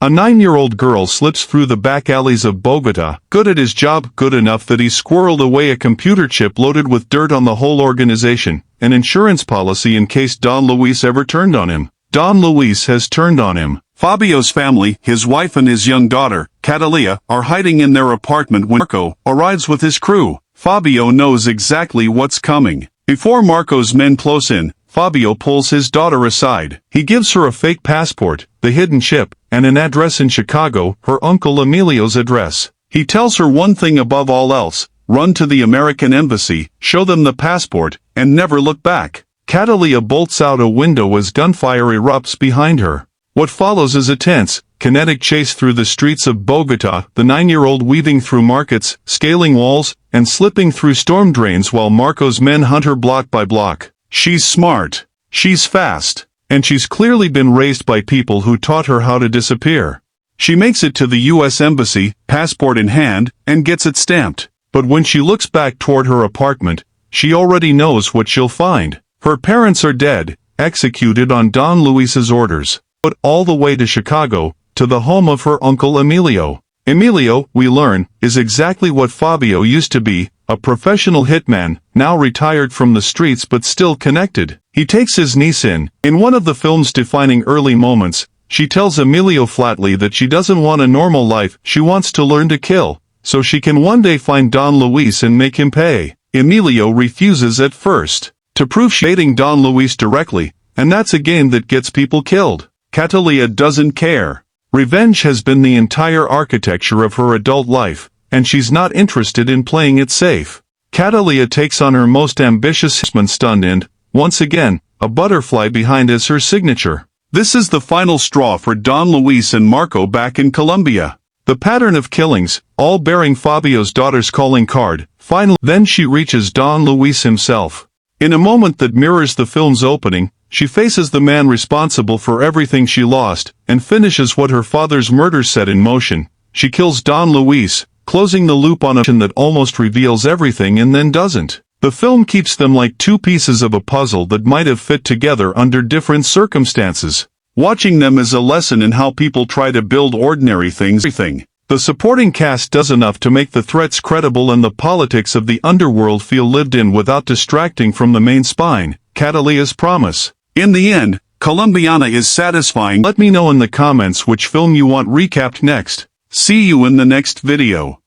A 9-year-old girl slips through the back alleys of Bogota, good at his job, good enough that he squirreled away a computer chip loaded with dirt on the whole organization, an insurance policy in case Don Luis ever turned on him. Don Luis has turned on him. Fabio's family, his wife and his young daughter, Catalia, are hiding in their apartment when Marco arrives with his crew. Fabio knows exactly what's coming. Before Marco's men close in, Fabio pulls his daughter aside. He gives her a fake passport, the hidden chip, and an address in Chicago, her uncle Emilio's address. He tells her one thing above all else: run to the American embassy, show them the passport, and never look back. Catalia bolts out a window as gunfire erupts behind her. What follows is a tense, kinetic chase through the streets of Bogota, the 9-year-old weaving through markets, scaling walls, and slipping through storm drains while Marco's men hunt her block by block. She's smart. She's fast. And she's clearly been raised by people who taught her how to disappear. She makes it to the U.S. Embassy, passport in hand, and gets it stamped. But when she looks back toward her apartment, she already knows what she'll find. Her parents are dead, executed on Don Luis's orders. But all the way to Chicago, to the home of her uncle Emilio. Emilio, we learn, is exactly what Fabio used to be, a professional hitman, now retired from the streets but still connected. He takes his niece in. In one of the film's defining early moments, she tells Emilio flatly that she doesn't want a normal life, she wants to learn to kill, so she can one day find Don Luis and make him pay. Emilio refuses at first, to prove she's dating Don Luis directly, and that's a game that gets people killed. Catalia doesn't care. Revenge has been the entire architecture of her adult life, and she's not interested in playing it safe. Catalia takes on her most ambitious stunt and, once again, a butterfly behind as her signature. This is the final straw for Don Luis and Marco back in Colombia. The pattern of killings, all bearing Fabio's daughter's calling card, finally then she reaches Don Luis himself. In a moment that mirrors the film's opening, she faces the man responsible for everything she lost, and finishes what her father's murder set in motion. She kills Don Luis, closing the loop on a mission that almost reveals everything and then doesn't. The film keeps them like two pieces of a puzzle that might have fit together under different circumstances. Watching them is a lesson in how people try to build ordinary things. The supporting cast does enough to make the threats credible and the politics of the underworld feel lived in without distracting from the main spine, Catalia's promise. In the end, Colombiana is satisfying. Let me know in the comments which film you want recapped next. See you in the next video.